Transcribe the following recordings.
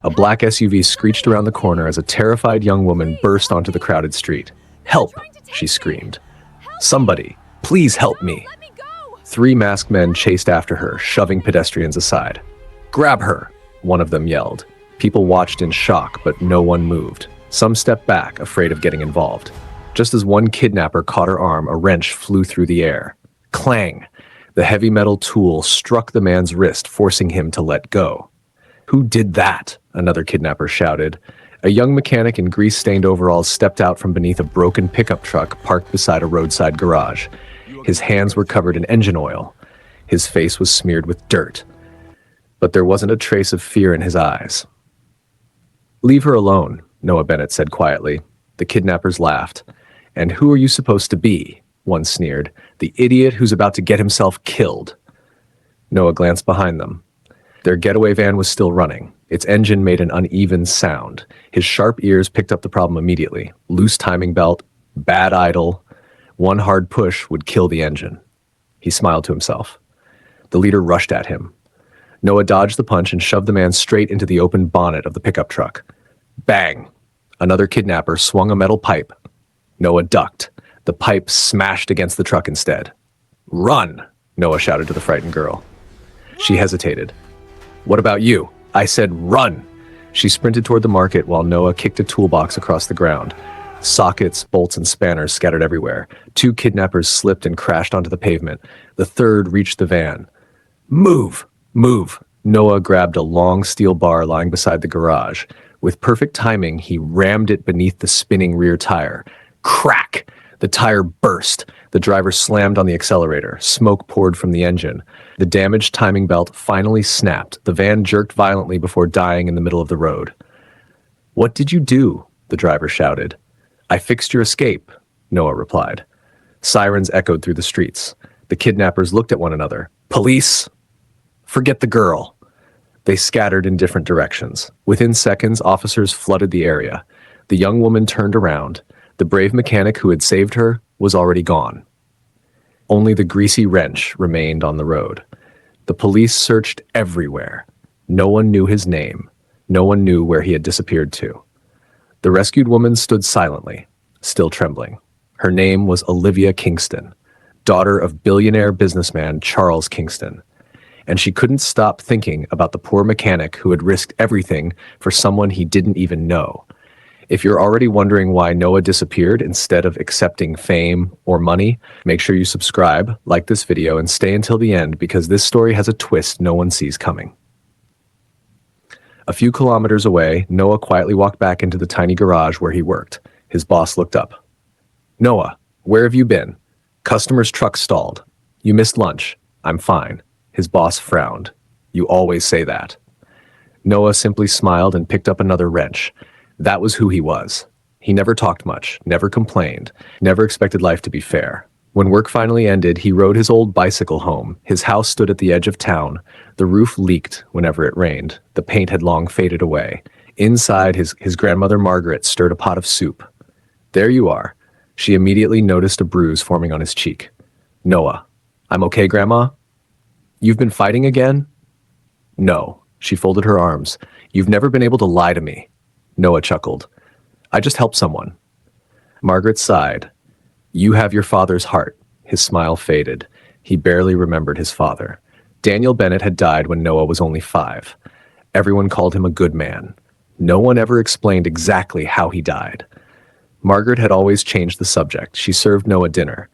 A black SUV screeched around the corner as a terrified young woman burst onto the crowded street. "Help!" she screamed. "Somebody, please help me!" Three masked men chased after her, shoving pedestrians aside. "Grab her!" one of them yelled. People watched in shock, but no one moved. Some stepped back, afraid of getting involved. Just as one kidnapper caught her arm, a wrench flew through the air. Clang! The heavy metal tool struck the man's wrist, forcing him to let go. "Who did that?" another kidnapper shouted. A young mechanic in grease-stained overalls stepped out from beneath a broken pickup truck parked beside a roadside garage. His hands were covered in engine oil. His face was smeared with dirt. But there wasn't a trace of fear in his eyes. "Leave her alone," Noah Bennett said quietly. The kidnappers laughed. "And who are you supposed to be?" one sneered. "The idiot who's about to get himself killed." Noah glanced behind them. Their getaway van was still running. Its engine made an uneven sound. His sharp ears picked up the problem immediately. Loose timing belt, bad idle. One hard push would kill the engine. He smiled to himself. The leader rushed at him. Noah dodged the punch and shoved the man straight into the open bonnet of the pickup truck. Bang! Another kidnapper swung a metal pipe. Noah ducked. The pipe smashed against the truck instead. "Run!" Noah shouted to the frightened girl. She hesitated. "What about you?" "I said run!" She sprinted toward the market while Noah kicked a toolbox across the ground. Sockets, bolts, and spanners scattered everywhere. Two kidnappers slipped and crashed onto the pavement. The third reached the van. "Move! Move!" Noah grabbed a long steel bar lying beside the garage. With perfect timing, he rammed it beneath the spinning rear tire. Crack! The tire burst. The driver slammed on the accelerator. Smoke poured from the engine. The damaged timing belt finally snapped. The van jerked violently before dying in the middle of the road. "What did you do?" the driver shouted. "I fixed your escape," Noah replied. Sirens echoed through the streets. The kidnappers looked at one another. "Police? Forget the girl." They scattered in different directions. Within seconds, officers flooded the area. The young woman turned around. The brave mechanic who had saved her was already gone. Only the greasy wrench remained on the road. The police searched everywhere. No one knew his name. No one knew where he had disappeared to. The rescued woman stood silently, still trembling. Her name was Olivia Kingston, daughter of billionaire businessman Charles Kingston. And she couldn't stop thinking about the poor mechanic who had risked everything for someone he didn't even know. If you're already wondering why Noah disappeared instead of accepting fame or money, make sure you subscribe, like this video, and stay until the end because this story has a twist no one sees coming. A few kilometers away, Noah quietly walked back into the tiny garage where he worked. His boss looked up. "Noah, where have you been?" "Customer's truck stalled." "You missed lunch." "I'm fine." His boss frowned. "You always say that." Noah simply smiled and picked up another wrench. That was who he was. He never talked much, never complained, never expected life to be fair. When work finally ended, he rode his old bicycle home. His house stood at the edge of town. The roof leaked whenever it rained. The paint had long faded away. Inside, his grandmother Margaret stirred a pot of soup. "There you are." She immediately noticed a bruise forming on his cheek. "Noah, I'm okay, Grandma?" "You've been fighting again?" "No." She folded her arms. "You've never been able to lie to me." Noah chuckled. "I just helped someone." Margaret sighed. "You have your father's heart." His smile faded. He barely remembered his father. Daniel Bennett had died when Noah was only 5. Everyone called him a good man. No one ever explained exactly how he died. Margaret had always changed the subject. She served Noah dinner.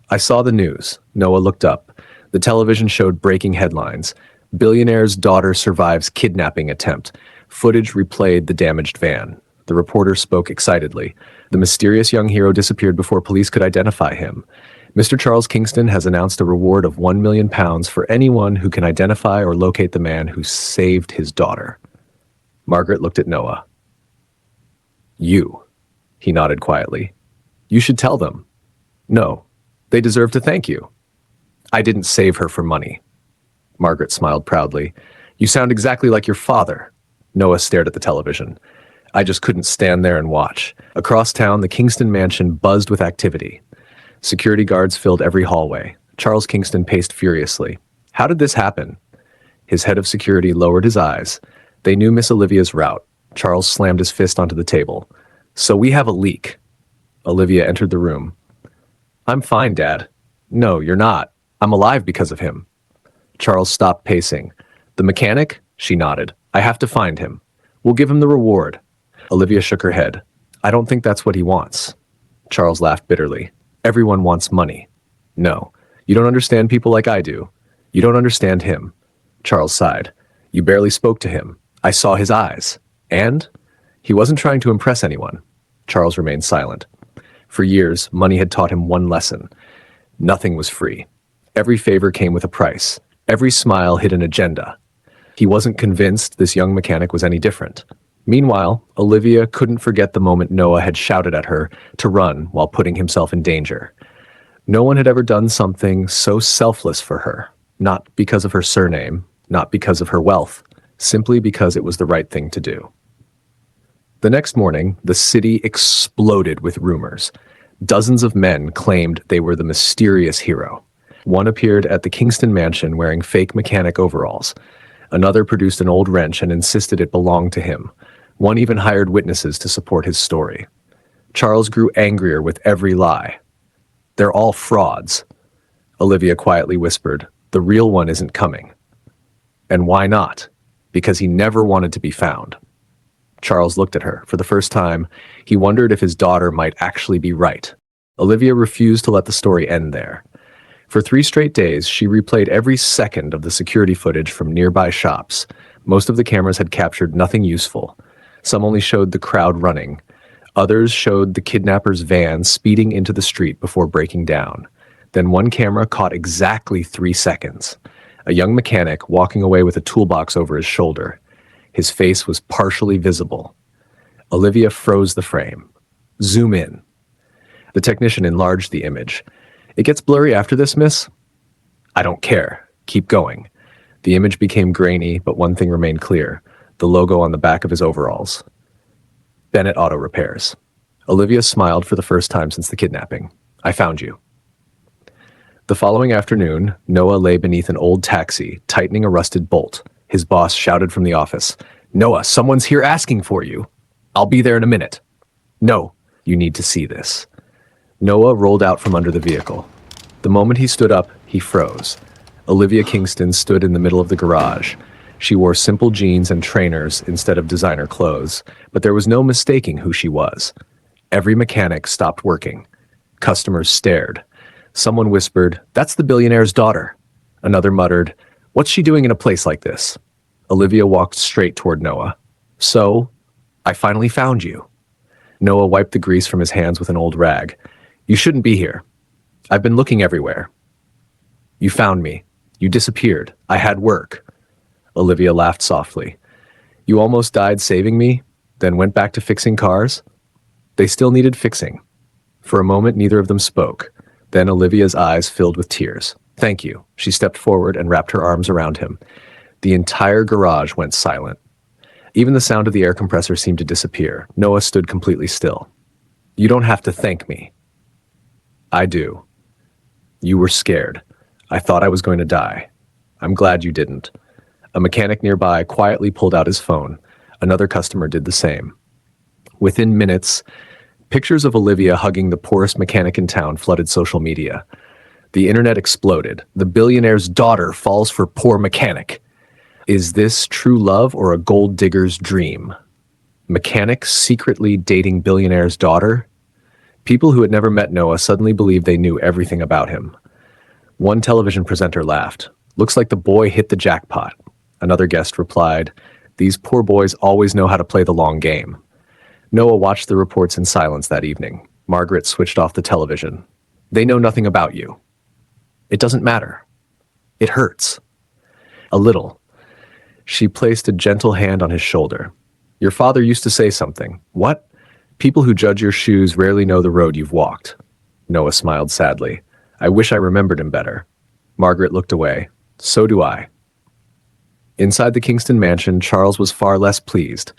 "I saw the news." Noah looked up. The television showed breaking headlines. "Billionaire's daughter survives kidnapping attempt." Footage replayed the damaged van. The reporter spoke excitedly. "The mysterious young hero disappeared before police could identify him. Mr. Charles Kingston has announced a reward of £1 million for anyone who can identify or locate the man who saved his daughter." Margaret looked at Noah. "You." He nodded quietly. "You should tell them." "No. They deserve to thank you." "I didn't save her for money." Margaret smiled proudly. "You sound exactly like your father." Noah stared at the television. "I just couldn't stand there and watch." Across town, the Kingston mansion buzzed with activity. Security guards filled every hallway. Charles Kingston paced furiously. "How did this happen?" His head of security lowered his eyes. They knew Miss Olivia's route. Charles slammed his fist onto the table. So we have a leak. Olivia entered the room. I'm fine, Dad. No, you're not. I'm alive because of him. Charles stopped pacing. The mechanic? She nodded. I have to find him. We'll give him the reward. Olivia shook her head. I don't think that's what he wants. Charles laughed bitterly. Everyone wants money. No, you don't understand people like I do. You don't understand him. Charles sighed. You barely spoke to him. I saw his eyes. And? He wasn't trying to impress anyone. Charles remained silent. For years, money had taught him one lesson. Nothing was free. Every favor came with a price. Every smile hid an agenda. He wasn't convinced this young mechanic was any different. Meanwhile, Olivia couldn't forget the moment Noah had shouted at her to run while putting himself in danger. No one had ever done something so selfless for her, not because of her surname, not because of her wealth, simply because it was the right thing to do. The next morning, the city exploded with rumors. Dozens of men claimed they were the mysterious hero. One appeared at the Kingston mansion wearing fake mechanic overalls. Another produced an old wrench and insisted it belonged to him. One even hired witnesses to support his story. Charles grew angrier with every lie. They're all frauds. Olivia quietly whispered, the real one isn't coming. And why not? Because he never wanted to be found. Charles looked at her. For the first time, he wondered if his daughter might actually be right. Olivia refused to let the story end there. For 3 straight days, she replayed every second of the security footage from nearby shops. Most of the cameras had captured nothing useful. Some only showed the crowd running. Others showed the kidnapper's van speeding into the street before breaking down. Then one camera caught exactly 3 seconds. A young mechanic walking away with a toolbox over his shoulder. His face was partially visible. Olivia froze the frame. Zoom in. The technician enlarged the image. It gets blurry after this, miss? I don't care. Keep going. The image became grainy, but one thing remained clear. The logo on the back of his overalls. Bennett Auto Repairs. Olivia smiled for the first time since the kidnapping. I found you. The following afternoon, Noah lay beneath an old taxi, tightening a rusted bolt. His boss shouted from the office, Noah, someone's here asking for you. I'll be there in a minute. No, you need to see this. Noah rolled out from under the vehicle. The moment he stood up, he froze. Olivia Kingston stood in the middle of the garage. She wore simple jeans and trainers instead of designer clothes, but there was no mistaking who she was. Every mechanic stopped working. Customers stared. Someone whispered, that's the billionaire's daughter. Another muttered, what's she doing in a place like this? Olivia walked straight toward Noah. So, I finally found you. Noah wiped the grease from his hands with an old rag. You shouldn't be here. I've been looking everywhere. You found me. You disappeared. I had work. Olivia laughed softly. You almost died saving me, then went back to fixing cars? They still needed fixing. For a moment, neither of them spoke. Then Olivia's eyes filled with tears. Thank you. She stepped forward and wrapped her arms around him. The entire garage went silent. Even the sound of the air compressor seemed to disappear. Noah stood completely still. You don't have to thank me. I do. You were scared. I thought I was going to die. I'm glad you didn't. A mechanic nearby quietly pulled out his phone. Another customer did the same. Within minutes, pictures of Olivia hugging the poorest mechanic in town flooded social media. The internet exploded. The billionaire's daughter falls for poor mechanic. Is this true love or a gold digger's dream? Mechanic secretly dating billionaire's daughter? People who had never met Noah suddenly believed they knew everything about him. One television presenter laughed. Looks like the boy hit the jackpot. Another guest replied, these poor boys always know how to play the long game. Noah watched the reports in silence that evening. Margaret switched off the television. They know nothing about you. It doesn't matter. It hurts. A little. She placed a gentle hand on his shoulder. Your father used to say something. What? People who judge your shoes rarely know the road you've walked. Noah smiled sadly. I wish I remembered him better. Margaret looked away. So do I. Inside the Kingston mansion, Charles was far less pleased.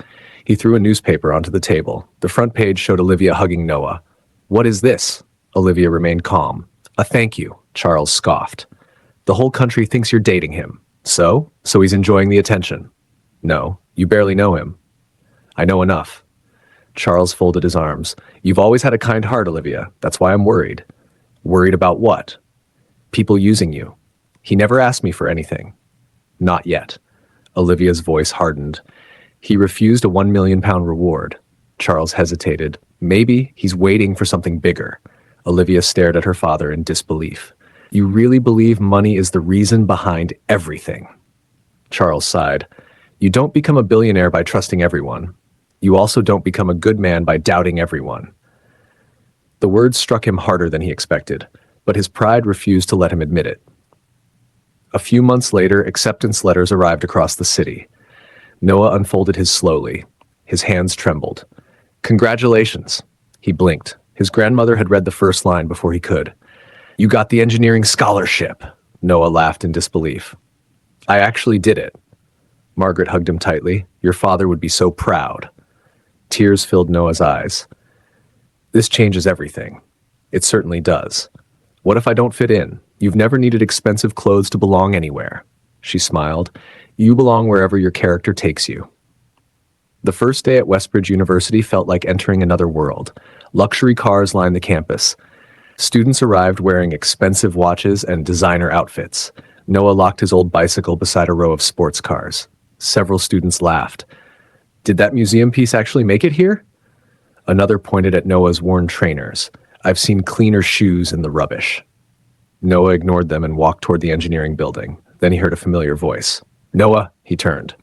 He threw a newspaper onto the table. The front page showed Olivia hugging Noah. What is this? Olivia remained calm. A thank you, Charles scoffed. The whole country thinks you're dating him. So he's enjoying the attention. No, you barely know him. I know enough. Charles folded his arms. You've always had a kind heart, Olivia. That's why I'm worried. Worried about what? People using you. He never asked me for anything. Not yet. Olivia's voice hardened. He refused a £1 million reward. Charles hesitated. Maybe he's waiting for something bigger. Olivia stared at her father in disbelief. You really believe money is the reason behind everything? Charles sighed. You don't become a billionaire by trusting everyone. You also don't become a good man by doubting everyone. The words struck him harder than he expected, but his pride refused to let him admit it. A few months later, acceptance letters arrived across the city. Noah unfolded his slowly. His hands trembled. Congratulations. He blinked. His grandmother had read the first line before he could. You got the engineering scholarship. Noah laughed in disbelief. I actually did it. Margaret hugged him tightly. Your father would be so proud. Tears filled Noah's eyes. This changes everything. It certainly does. What if I don't fit in? You've never needed expensive clothes to belong anywhere. She smiled. You belong wherever your character takes you. The first day at Westbridge University felt like entering another world. Luxury cars lined the campus. Students arrived wearing expensive watches and designer outfits. Noah locked his old bicycle beside a row of sports cars. Several students laughed. Did that museum piece actually make it here? Another pointed at Noah's worn trainers. I've seen cleaner shoes in the rubbish. Noah ignored them and walked toward the engineering building. Then he heard a familiar voice. Noah, he turned.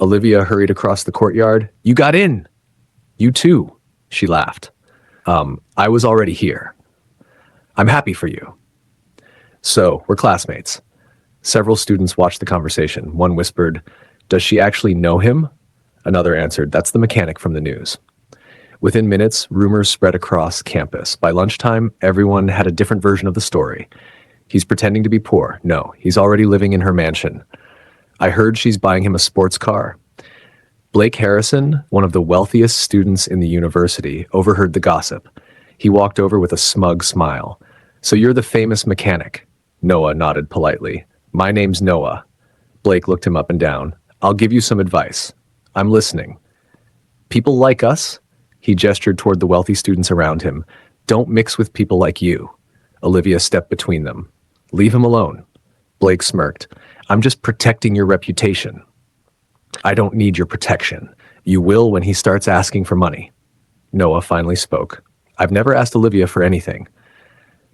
Olivia hurried across the courtyard. You got in! You too, she laughed. I was already here. I'm happy for you. So, we're classmates. Several students watched the conversation. One whispered, Does she actually know him? Another answered, That's the mechanic from the news. Within minutes, rumors spread across campus. By lunchtime, everyone had a different version of the story. He's pretending to be poor. No, he's already living in her mansion. I heard she's buying him a sports car. Blake Harrison, one of the wealthiest students in the university, overheard the gossip. He walked over with a smug smile. So you're the famous mechanic. Noah nodded politely. My name's Noah. Blake looked him up and down. I'll give you some advice. I'm listening. People like us? He gestured toward the wealthy students around him. Don't mix with people like you. Olivia stepped between them. Leave him alone. Blake smirked. I'm just protecting your reputation. I don't need your protection. You will when he starts asking for money. Noah finally spoke. I've never asked Olivia for anything.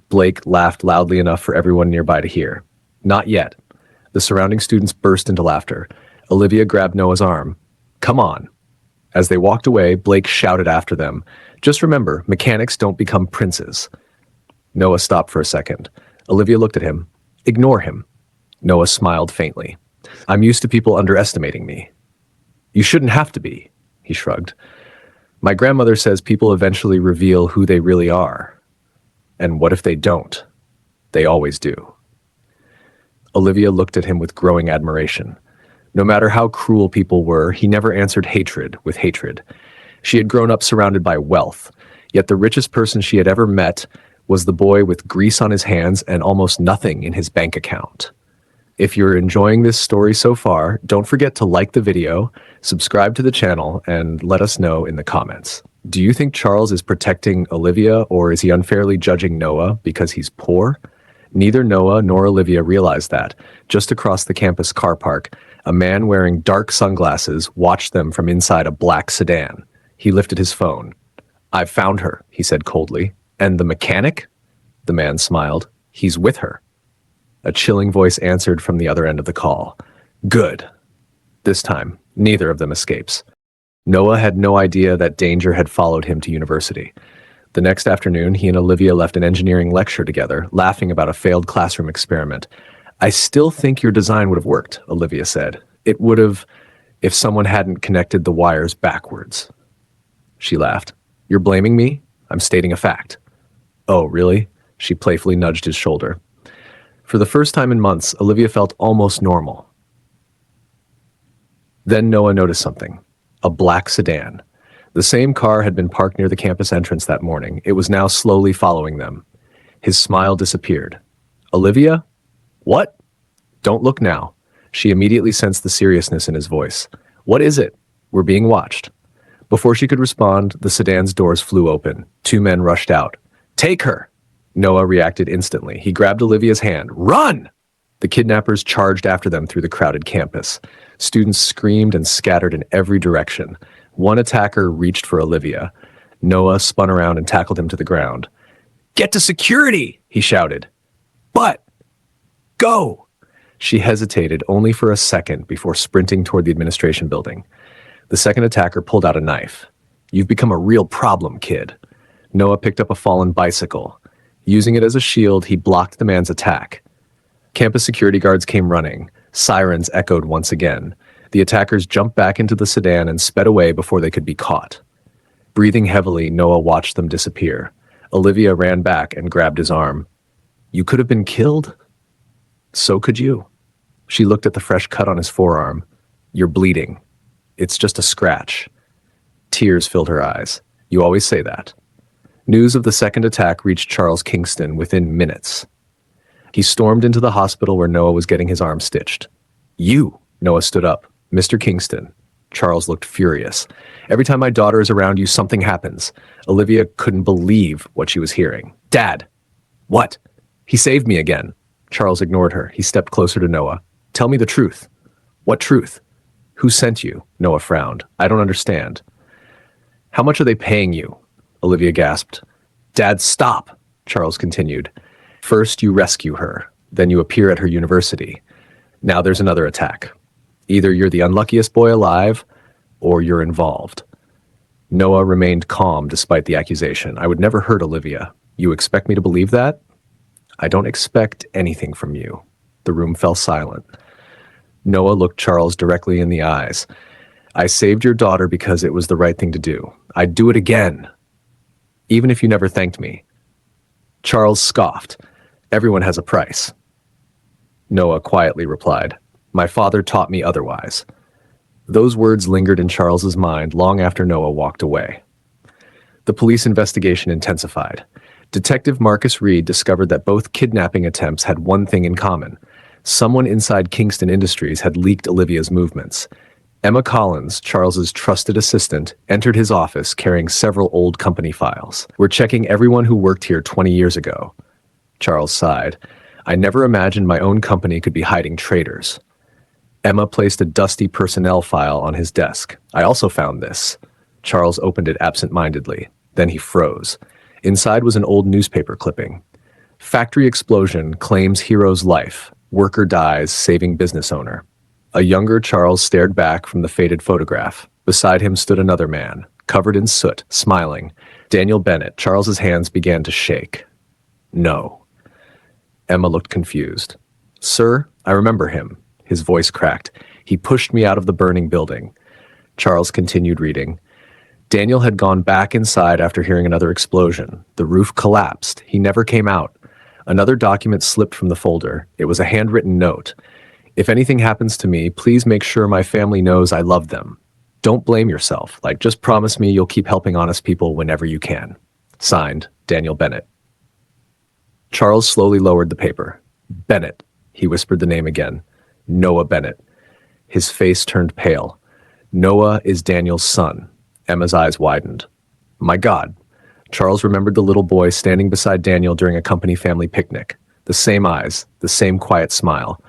Blake laughed loudly enough for everyone nearby to hear. Not yet. The surrounding students burst into laughter. Olivia grabbed Noah's arm. Come on. As they walked away, Blake shouted after them. Just remember, mechanics don't become princes. Noah stopped for a second. Olivia looked at him. Ignore him. Noah smiled faintly. I'm used to people underestimating me. You shouldn't have to be, he shrugged. My grandmother says people eventually reveal who they really are. And what if they don't? They always do. Olivia looked at him with growing admiration. No matter how cruel people were, he never answered hatred with hatred. She had grown up surrounded by wealth, yet the richest person she had ever met was the boy with grease on his hands and almost nothing in his bank account. If you're enjoying this story so far, don't forget to like the video, subscribe to the channel, and let us know in the comments. Do you think Charles is protecting Olivia, or is he unfairly judging Noah because he's poor? Neither Noah nor Olivia realized that. Just across the campus car park, a man wearing dark sunglasses watched them from inside a black sedan. He lifted his phone. I've found her, he said coldly. And the mechanic? The man smiled. He's with her. A chilling voice answered from the other end of the call. Good. This time, neither of them escapes. Noah had no idea that danger had followed him to university. The next afternoon, he and Olivia left an engineering lecture together, laughing about a failed classroom experiment. I still think your design would have worked, Olivia said. It would have if someone hadn't connected the wires backwards. She laughed. You're blaming me? I'm stating a fact. Oh, really? She playfully nudged his shoulder. For the first time in months, Olivia felt almost normal. Then Noah noticed something. A black sedan. The same car had been parked near the campus entrance that morning. It was now slowly following them. His smile disappeared. Olivia? What? Don't look now. She immediately sensed the seriousness in his voice. "What is it? We're being watched." Before she could respond, the sedan's doors flew open. Two men rushed out. "Take her!" Noah reacted instantly. He grabbed Olivia's hand. "Run!" The kidnappers charged after them through the crowded campus. Students screamed and scattered in every direction. One attacker reached for Olivia. Noah spun around and tackled him to the ground. "Get to security!" he shouted. "But, go!" She hesitated only for a second before sprinting toward the administration building. The second attacker pulled out a knife. "You've become a real problem, kid." Noah picked up a fallen bicycle. Using it as a shield, he blocked the man's attack. Campus security guards came running. Sirens echoed once again. The attackers jumped back into the sedan and sped away before they could be caught. Breathing heavily, Noah watched them disappear. Olivia ran back and grabbed his arm. "You could have been killed? So could you." She looked at the fresh cut on his forearm. "You're bleeding. It's just a scratch." Tears filled her eyes. "You always say that." News of the second attack reached Charles Kingston within minutes. He stormed into the hospital where Noah was getting his arm stitched. "You!" Noah stood up. "Mr. Kingston." Charles looked furious. "Every time my daughter is around you, something happens." Olivia couldn't believe what she was hearing. "Dad!" "What?" "He saved me again." Charles ignored her. He stepped closer to Noah. "Tell me the truth." "What truth?" "Who sent you?" Noah frowned. "I don't understand." "How much are they paying you?" Olivia gasped. "Dad, stop," Charles continued. "First you rescue her, then you appear at her university. Now there's another attack. Either you're the unluckiest boy alive, or you're involved." Noah remained calm despite the accusation. "I would never hurt Olivia. You expect me to believe that?" "I don't expect anything from you." The room fell silent. Noah looked Charles directly in the eyes. "I saved your daughter because it was the right thing to do. I'd do it again, even if you never thanked me." Charles scoffed. "Everyone has a price." Noah quietly replied, "My father taught me otherwise." Those words lingered in Charles's mind long after Noah walked away. The police investigation intensified. Detective Marcus Reed discovered that both kidnapping attempts had one thing in common. Someone inside Kingston Industries had leaked Olivia's movements. Emma Collins, Charles's trusted assistant, entered his office carrying several old company files. "We're checking everyone who worked here 20 years ago." Charles sighed. "I never imagined my own company could be hiding traitors." Emma placed a dusty personnel file on his desk. "I also found this." Charles opened it absent-mindedly. Then he froze. Inside was an old newspaper clipping. "Factory explosion claims hero's life. Worker dies, saving business owner." A younger Charles stared back from the faded photograph. Beside him stood another man, covered in soot, smiling. Daniel Bennett. Charles's hands began to shake. "No." Emma looked confused. "Sir, I remember him." His voice cracked. "He pushed me out of the burning building." Charles continued reading. Daniel had gone back inside after hearing another explosion. The roof collapsed. He never came out. Another document slipped from the folder. It was a handwritten note. "If anything happens to me, please make sure my family knows I love them. Don't blame yourself. Just promise me you'll keep helping honest people whenever you can." Signed, Daniel Bennett. Charles slowly lowered the paper. "Bennett." He whispered the name again. "Noah Bennett." His face turned pale. "Noah is Daniel's son." Emma's eyes widened. "My God." Charles remembered the little boy standing beside Daniel during a company family picnic. The same eyes, the same quiet smile.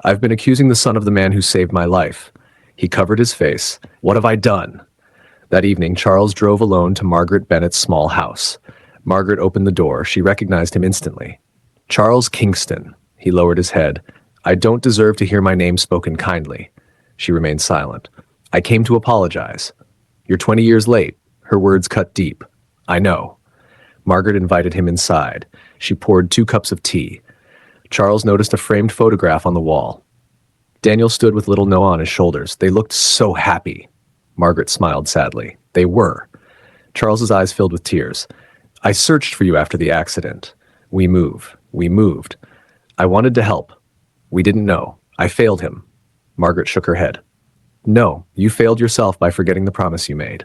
"I've been accusing the son of the man who saved my life." He covered his face. "What have I done?" That evening, Charles drove alone to Margaret Bennett's small house. Margaret opened the door. She recognized him instantly. "Charles Kingston." He lowered his head. "I don't deserve to hear my name spoken kindly." She remained silent. "I came to apologize." "You're 20 years late." Her words cut deep. "I know." Margaret invited him inside. She poured 2 cups of tea. Charles noticed a framed photograph on the wall. Daniel stood with little Noah on his shoulders. They looked so happy. Margaret smiled sadly. They were. Charles's eyes filled with tears. "I searched for you after the accident. We moved. I wanted to help. We didn't know. I failed him." Margaret shook her head. "No, you failed yourself by forgetting the promise you made."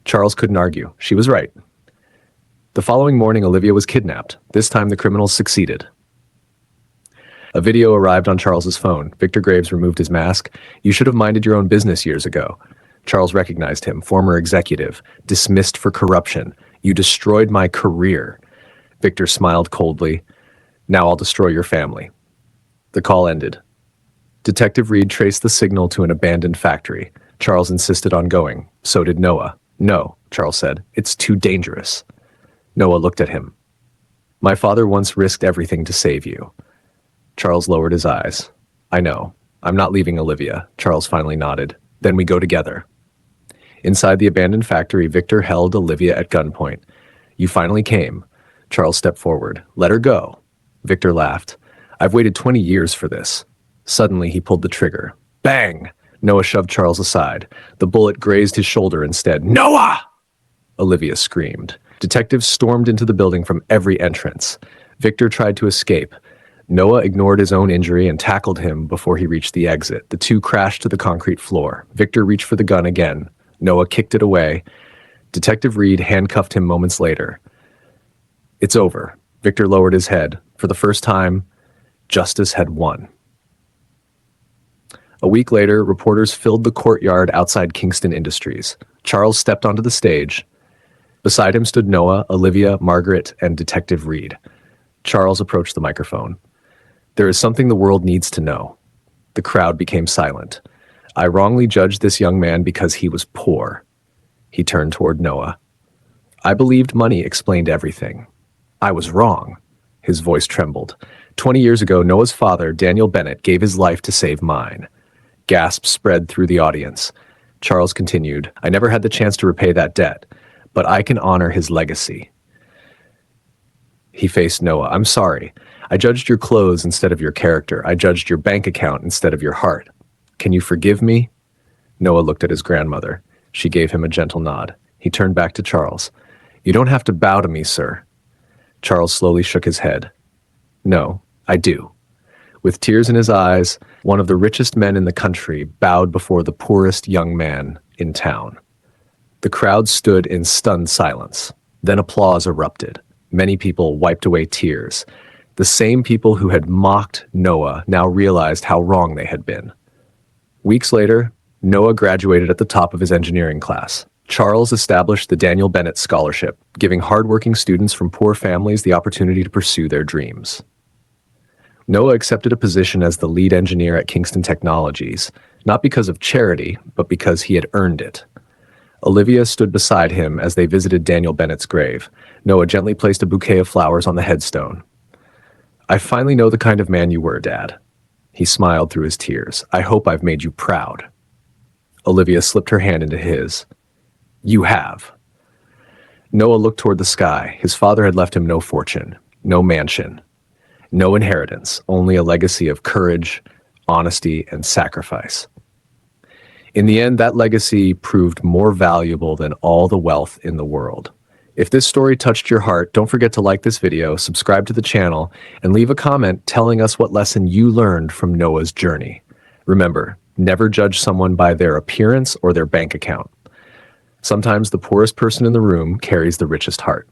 Charles couldn't argue. She was right. The following morning, Olivia was kidnapped. This time the criminals succeeded. A video arrived on Charles's phone. Victor Graves removed his mask. "You should have minded your own business years ago." Charles recognized him, former executive, dismissed for corruption. "You destroyed my career." Victor smiled coldly. "Now I'll destroy your family." The call ended. Detective Reed traced the signal to an abandoned factory. Charles insisted on going. So did Noah. "No," Charles said. "It's too dangerous." Noah looked at him. "My father once risked everything to save you." Charles lowered his eyes. "I know. I'm not leaving Olivia." Charles finally nodded. "Then we go together." Inside the abandoned factory, Victor held Olivia at gunpoint. "You finally came." Charles stepped forward. "Let her go." Victor laughed. "I've waited 20 years for this." Suddenly, he pulled the trigger. Bang! Noah shoved Charles aside. The bullet grazed his shoulder instead. "Noah!" Olivia screamed. Detectives stormed into the building from every entrance. Victor tried to escape. Noah ignored his own injury and tackled him before he reached the exit. The two crashed to the concrete floor. Victor reached for the gun again. Noah kicked it away. Detective Reed handcuffed him moments later. "It's over." Victor lowered his head. For the first time, justice had won. A week later, reporters filled the courtyard outside Kingston Industries. Charles stepped onto the stage. Beside him stood Noah, Olivia, Margaret, and Detective Reed. Charles approached the microphone. "There is something the world needs to know." The crowd became silent. "I wrongly judged this young man because he was poor." He turned toward Noah. "I believed money explained everything. I was wrong." His voice trembled. 20 years ago, Noah's father, Daniel Bennett, gave his life to save mine." Gasps spread through the audience. Charles continued, "I never had the chance to repay that debt, but I can honor his legacy." He faced Noah. "I'm sorry. I judged your clothes instead of your character. I judged your bank account instead of your heart. Can you forgive me?" Noah looked at his grandmother. She gave him a gentle nod. He turned back to Charles. "You don't have to bow to me, sir." Charles slowly shook his head. "No, I do." With tears in his eyes, one of the richest men in the country bowed before the poorest young man in town. The crowd stood in stunned silence. Then applause erupted. Many people wiped away tears. The same people who had mocked Noah now realized how wrong they had been. Weeks later, Noah graduated at the top of his engineering class. Charles established the Daniel Bennett Scholarship, giving hardworking students from poor families the opportunity to pursue their dreams. Noah accepted a position as the lead engineer at Kingston Technologies, not because of charity, but because he had earned it. Olivia stood beside him as they visited Daniel Bennett's grave. Noah gently placed a bouquet of flowers on the headstone. "I finally know the kind of man you were, Dad." He smiled through his tears. "I hope I've made you proud." Olivia slipped her hand into his. "You have." Noah looked toward the sky. His father had left him no fortune, no mansion, no inheritance, only a legacy of courage, honesty, and sacrifice. In the end, that legacy proved more valuable than all the wealth in the world. If this story touched your heart, don't forget to like this video, subscribe to the channel, and leave a comment telling us what lesson you learned from Noah's journey. Remember, never judge someone by their appearance or their bank account. Sometimes the poorest person in the room carries the richest heart.